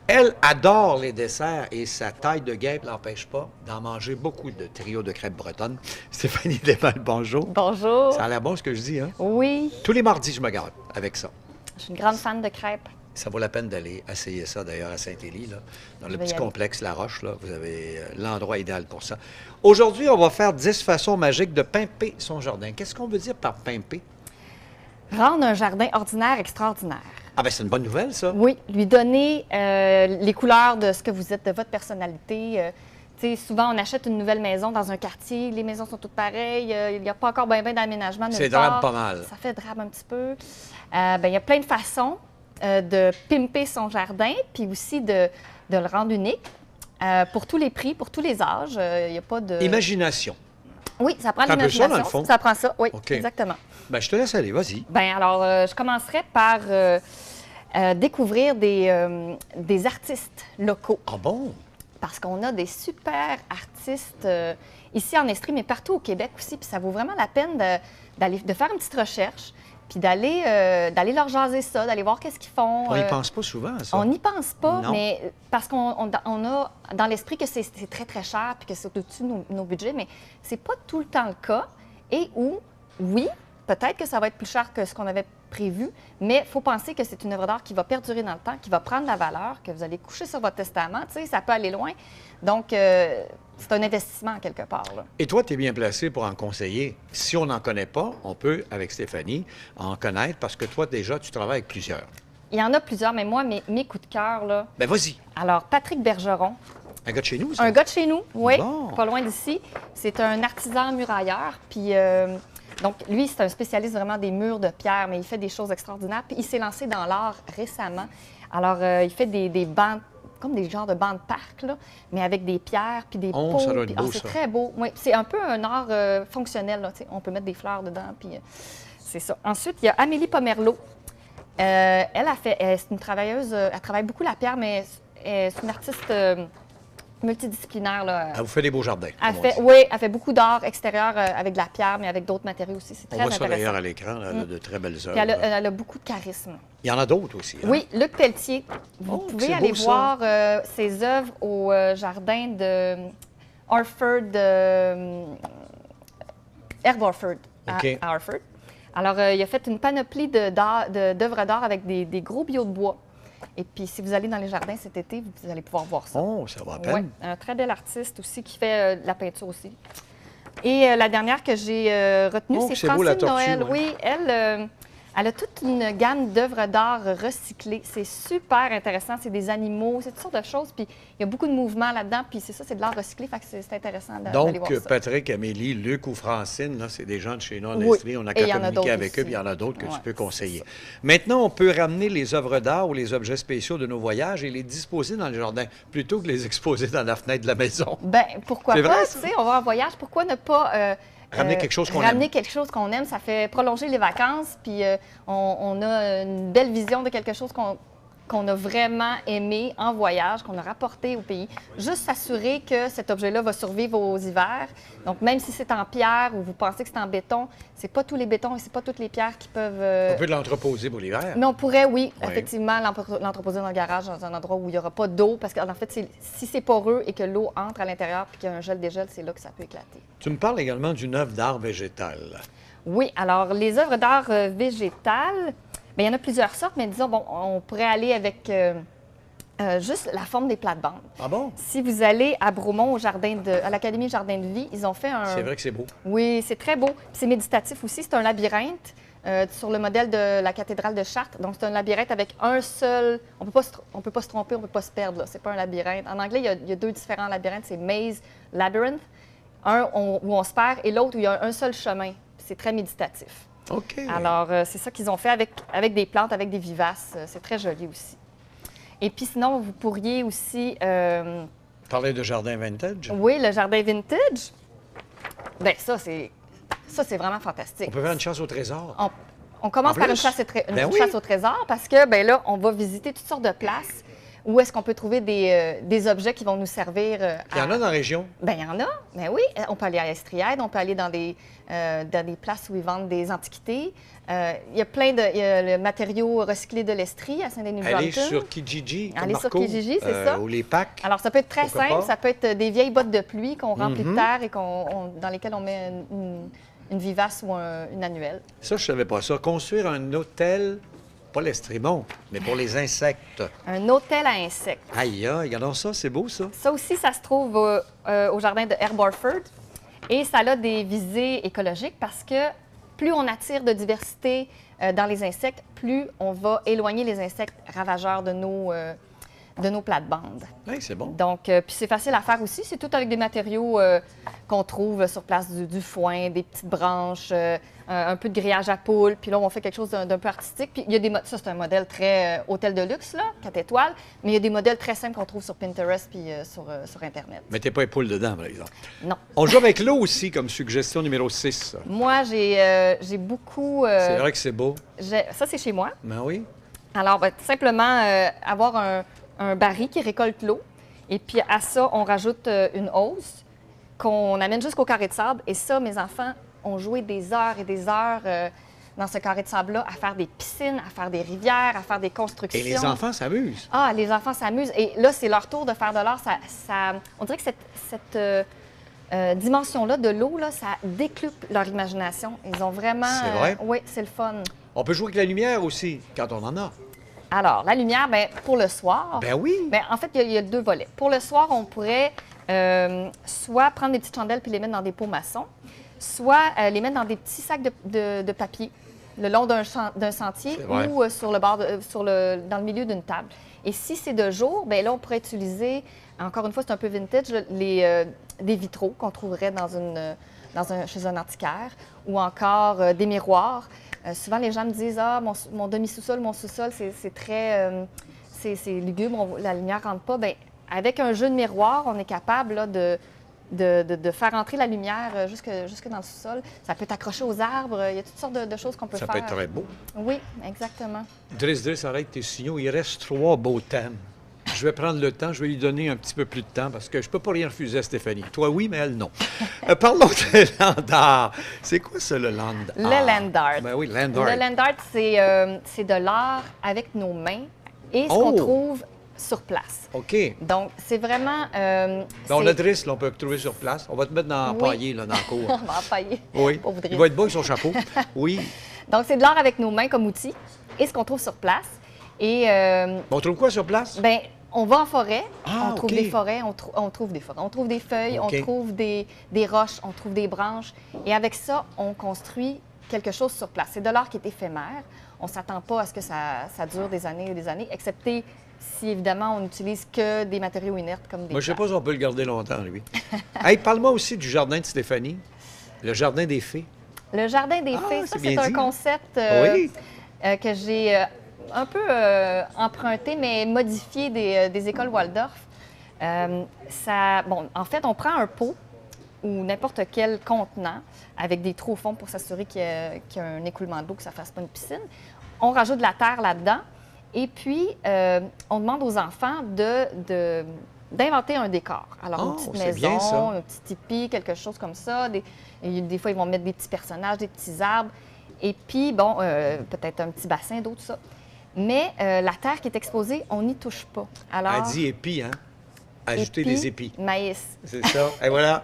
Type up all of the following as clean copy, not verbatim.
Elle adore les desserts et sa taille de guêpe ne l'empêche pas d'en manger beaucoup de trio de crêpes bretonnes. Stéphanie Desval, bonjour. Bonjour. Ça a l'air bon ce que je dis, hein? Oui, Tous les mardis, je me garde avec ça. je suis une grande fan de crêpes. Ça vaut la peine d'aller essayer ça, d'ailleurs, à Saint-Élie, là, dans le vais petit y aller. complexe La Roche. Là, vous avez l'endroit idéal pour ça. Aujourd'hui, on va faire 10 façons magiques de pimper son jardin. Qu'est-ce qu'on veut dire par pimper? Rendre un jardin ordinaire extraordinaire. Ah ben c'est une bonne nouvelle, ça. Oui, lui donner les couleurs de ce que vous êtes, de votre personnalité. Tu sais, souvent, on achète une nouvelle maison dans un quartier, les maisons sont toutes pareilles, il n'y a pas encore bien d'aménagement nulle C'est part. drame pas mal. Ça fait drame un petit peu. Il y a plein de façons de pimper son jardin, puis aussi de le rendre unique. Pour tous les prix, pour tous les âges. Il n'y a pas de... Imagination. Oui, ça prend C'est un peu ça, l'imagination. dans le fond. Ça prend ça, oui, OK. exactement. Ben je te laisse aller, vas-y. Bien, alors, je commencerai par découvrir des artistes locaux. Ah bon? Parce qu'on a des super artistes ici en Estrie, mais partout au Québec aussi. Puis ça vaut vraiment la peine de faire une petite recherche, puis d'aller leur jaser ça, d'aller voir qu'est-ce qu'ils font. On n'y pense pas souvent à ça. On n'y pense pas, Non. mais parce qu'on a dans l'esprit que c'est très, très cher puis que c'est au-dessus de nos budgets, mais c'est pas tout le temps le cas. Et où, oui, peut-être que ça va être plus cher que ce qu'on avait prévu, mais il faut penser que c'est une œuvre d'art qui va perdurer dans le temps, qui va prendre la valeur, que vous allez coucher sur votre testament. Tu sais, ça peut aller loin. Donc, c'est un investissement quelque part, là. Et toi, tu es bien placé pour en conseiller. Si on n'en connaît pas, on peut, avec Stéphanie, en connaître parce que toi, déjà, tu travailles avec plusieurs. Il y en a plusieurs, mais moi, mes coups de cœur, là. Ben vas-y. Alors, Patrick Bergeron, Un gars de chez nous, ça? un gars de chez nous, oui, Bon. pas loin d'ici. C'est un artisan murailleur, puis donc lui, c'est un spécialiste vraiment des murs de pierre, mais il fait des choses extraordinaires. Puis il s'est lancé dans l'art récemment. Alors, il fait des bancs, comme des genres de bancs de parc, là, mais avec des pierres, puis des Oh, pots. ça doit être puis- beau, c'est ça. très beau. Oui, c'est un peu un art fonctionnel, là, tu sais. On peut mettre des fleurs dedans, puis c'est ça. Ensuite, il y a Amélie Pomerleau. C'est une travailleuse, elle travaille beaucoup la pierre, mais c'est une artiste multidisciplinaire, là. Elle vous fait des beaux jardins. Elle comme on fait, dit. oui, elle fait beaucoup d'art extérieur avec de la pierre, mais avec d'autres matériaux aussi. C'est On très voit ça d'ailleurs intéressant. à l'écran, là, elle a de très belles Puis œuvres. elle a beaucoup de charisme. Il y en a d'autres aussi. Hein? Oui, Luc Pelletier. Vous Oh, pouvez c'est aller beau, ça. voir ses œuvres au jardin de Harford, Herb Harford, OK. à Harford. Alors, il a fait une panoplie d'œuvres d'art avec des gros bio de bois. Et puis, si vous allez dans les jardins cet été, vous allez pouvoir voir ça. Oh, ça va à peine. Oui, un très bel artiste aussi qui fait de la peinture aussi. Et la dernière que j'ai retenue, Oh, c'est c'est beau, la Francine tortue, Noël. ouais. Oui, elle a toute une gamme d'œuvres d'art recyclées. C'est super intéressant. C'est des animaux, c'est toutes sortes de choses. Puis il y a beaucoup de mouvements là-dedans. Puis c'est ça, c'est de l'art recyclé. Fait que c'est intéressant d'aller Donc, voir ça. Patrick, Amélie, Luc ou Francine, là, c'est des gens de chez nous en Oui. Estrie. On a Et il y qu'à en a communiquer d'autres avec eux, aussi. puis il y en a d'autres que tu Ouais, peux c'est conseiller. ça. Maintenant, on peut ramener les œuvres d'art ou les objets spéciaux de nos voyages et les disposer dans le jardin plutôt que les exposer dans la fenêtre de la maison. Ben pourquoi C'est pas, vrai, tu ça? sais, on va en voyage. Pourquoi ne pas... Ramener quelque chose qu'on Ramener aime. quelque chose qu'on aime, ça fait prolonger les vacances, puis on a une belle vision de quelque chose qu'on a vraiment aimé en voyage, qu'on a rapporté au pays. Juste s'assurer que cet objet-là va survivre aux hivers. Donc, même si c'est en pierre ou vous pensez que c'est en béton, c'est pas tous les bétons et c'est pas toutes les pierres qui peuvent... On peut l'entreposer pour l'hiver. Mais on pourrait, oui, Oui. effectivement, l'entreposer dans le garage, dans un endroit où il n'y aura pas d'eau, parce qu'en fait, si c'est poreux et que l'eau entre à l'intérieur puis qu'il y a un gel-dégel, c'est là que ça peut éclater. Tu me parles également d'une œuvre d'art végétal. Oui, alors les œuvres d'art végétales, bien, il y en a plusieurs sortes, mais disons, bon, on pourrait aller avec juste la forme des plates-bandes. Ah bon? Si vous allez à Bromont, à l'Académie Jardin de Vie, ils ont fait un... C'est vrai que c'est beau. Oui, c'est très beau. Puis c'est méditatif aussi. C'est un labyrinthe sur le modèle de la cathédrale de Chartres. Donc, c'est un labyrinthe avec un seul... On peut pas se tromper, on peut pas se perdre. C'est pas un labyrinthe. En anglais, il y a deux différents labyrinthes. C'est Maze Labyrinth. Où on se perd et l'autre où il y a un seul chemin. C'est très méditatif. OK. Alors, c'est ça qu'ils ont fait avec des plantes, avec des vivaces. C'est très joli aussi. Et puis sinon, vous pourriez aussi... Parler de jardin vintage. oui, le jardin vintage. Bien, ça, c'est vraiment fantastique. On peut faire une chasse au trésor. On commence En par plus? une chasse Ben oui. chasse au trésor parce que, ben là, on va visiter toutes sortes de places où est-ce qu'on peut trouver des objets qui vont nous servir Il y en a dans la région. Bien, il y en a. Ben oui, on peut aller à Estriède, on peut aller dans des places où ils vendent des antiquités. Il y a il y a le matériau recyclé de l'Estrie à Saint-Denis-de-Brampton. Allez sur Kijiji, comme Allez sur Marco, Kijiji, c'est ça. Ou les packs. Alors, ça peut être très Pourquoi simple. pas? Ça peut être des vieilles bottes de pluie qu'on remplit de terre et dans lesquelles on met une vivace ou une annuelle. Ça, je savais pas ça. Construire un hôtel, pas l'Estrimont, mais pour les insectes. Un hôtel à insectes. Aïe, regardons ça, c'est beau, ça. Ça aussi, ça se trouve au jardin de Herborford. Et ça a des visées écologiques parce que plus on attire de diversité dans les insectes, plus on va éloigner les insectes ravageurs de nos plates-bandes. Oui, c'est bon. Donc, puis c'est facile à faire aussi. C'est tout avec des matériaux qu'on trouve sur place, du foin, des petites branches, un peu de grillage à poule. Puis là, on fait quelque chose d'un peu artistique. Puis il y a ça, c'est un modèle très hôtel de luxe, là, 4 étoiles. Mais il y a des modèles très simples qu'on trouve sur Pinterest puis sur Internet. Mettez pas les poules dedans, par exemple. Non. On joue avec l'eau aussi, comme suggestion numéro 6. Moi, j'ai beaucoup... C'est vrai que c'est beau. Ça, c'est chez moi. Ben oui. Alors, tout simplement, avoir un baril qui récolte l'eau. Et puis, à ça, on rajoute une hausse qu'on amène jusqu'au carré de sable. Et ça, mes enfants ont joué des heures et des heures dans ce carré de sable-là à faire des piscines, à faire des rivières, à faire des constructions. Et les enfants s'amusent. Ah, les enfants s'amusent. Et là, c'est leur tour de faire de l'art. On dirait que cette dimension-là de l'eau, là, ça décuple leur imagination. Ils ont vraiment... C'est vrai? Oui, c'est le fun. On peut jouer avec la lumière aussi, quand on en a. Alors, la lumière, bien, pour le soir... Ben oui. Bien, en fait, il y a 2 volets. Pour le soir, on pourrait soit prendre des petites chandelles puis les mettre dans des pots maçons, soit les mettre dans des petits sacs de papier le long d'un sentier ou sur le bord, dans le milieu d'une table. Et si c'est de jour, bien là, on pourrait utiliser, encore une fois, c'est un peu vintage, des vitraux qu'on trouverait chez un antiquaire ou encore des miroirs. Souvent, les gens me disent « Ah, mon demi-sous-sol, mon sous-sol, c'est très... c'est lugubre, la lumière ne rentre pas. » Bien, avec un jeu de miroir, on est capable là, de faire entrer la lumière jusque dans le sous-sol. Ça peut être accroché aux arbres. Il y a toutes sortes de choses qu'on peut faire. Ça peut être très beau. Oui, exactement. Driss, arrête tes signaux. Il reste 3 beaux thèmes. Je vais prendre le temps, je vais lui donner un petit peu plus de temps parce que je ne peux pas rien refuser à Stéphanie. Toi, oui, mais elle, non. Parlons de land art. C'est quoi ça, le land art? Le land art. Ben oui, land art. Le land art, c'est de l'art avec nos mains et ce qu'on trouve sur place. OK. Donc, c'est vraiment... on a Driss, là, on peut le trouver sur place. On va te mettre dans l'empaillé, là, dans la cour. On va empailler. Oui. Il va être beau avec son chapeau. Oui. Donc, c'est de l'art avec nos mains comme outil et ce qu'on trouve sur place. Et... on trouve quoi sur place? Bien, on va en forêt, on trouve des forêts, on trouve des forêts, on trouve des feuilles, on trouve des roches, on trouve des branches. Et avec ça, on construit quelque chose sur place. C'est de l'art qui est éphémère. On ne s'attend pas à ce que ça dure des années et des années, excepté si, évidemment, on n'utilise que des matériaux inertes comme des Moi, je ne sais pas si on peut le garder longtemps, lui. Hey, parle-moi aussi du jardin de Stéphanie, le jardin des fées. Le jardin des fées, ça, c'est un concept que j'ai... un peu emprunté, mais modifié des écoles Waldorf. En fait, on prend un pot ou n'importe quel contenant avec des trous au fond pour s'assurer qu'il y a un écoulement d'eau, que ça ne fasse pas une piscine. On rajoute de la terre là-dedans et puis on demande aux enfants d'inventer un décor. Alors, une petite maison, un petit tipi, quelque chose comme ça. Des fois, ils vont mettre des petits personnages, des petits arbres. Et puis, peut-être un petit bassin d'eau, tout ça. Mais la terre qui est exposée, on n'y touche pas. Alors, elle dit épi, hein? Ajouter des épis. Maïs. C'est ça. Et voilà.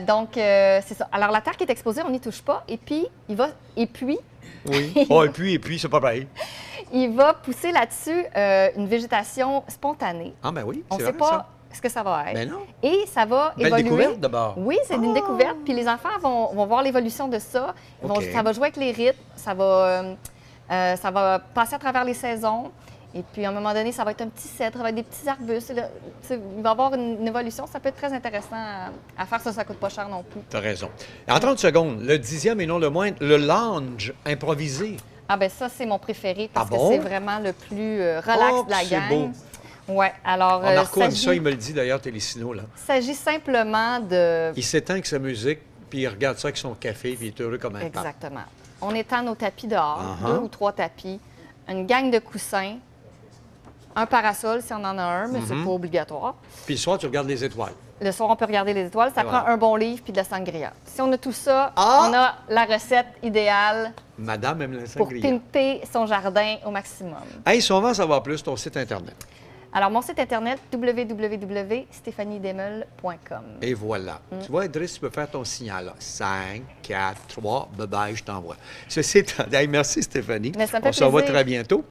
Donc, c'est ça. Alors, la terre qui est exposée, on n'y touche pas. Et puis, et puis... Oui. Et puis, c'est pas pareil. Il va pousser là-dessus une végétation spontanée. Ah, ben oui, on ne sait pas ce que ça va être. Ben non. Et ça va évoluer. Belle découverte, d'abord. Oui, c'est une découverte. Puis les enfants vont voir l'évolution de ça. Ça va jouer avec les rythmes. Ça va passer à travers les saisons. Et puis, à un moment donné, ça va être un petit cèdre, ça va être des petits arbustes. Il va y avoir une évolution. Ça peut être très intéressant à faire. Ça ne coûte pas cher non plus. Tu as raison. En 30 secondes, le 10e et non le moindre, le lounge improvisé. Ah ben ça, c'est mon préféré parce que c'est vraiment le plus relax de la gang. C'est beau. Oui, alors... Marco aime ça, il me le dit d'ailleurs, Télésino, là. Il s'agit simplement de... Il s'étend avec sa musique, puis il regarde ça avec son café, puis il est heureux comme un pape. Exactement. On étend nos tapis dehors, 2 ou 3 tapis, une gang de coussins, Un parasol, si on en a un, mais c'est pas obligatoire. Puis le soir, tu regardes les étoiles. Le soir, on peut regarder les étoiles. Ça Et prend voilà. un bon livre puis de la sangria. Si on a tout ça, Ah! on a la recette idéale Madame aime la pour sangria. pimper son jardin au maximum. Hey, si on veut en savoir plus, ton site Internet. Alors, mon site Internet, www.stéphaniedemel.com. Et voilà. Tu vois, Idriss, tu peux faire ton signal. Là. 5, 4, 3, bye bye, je t'envoie. Ceci étant dit, hey, merci Stéphanie. Mais ça me fait On se revoit plaisir. très bientôt.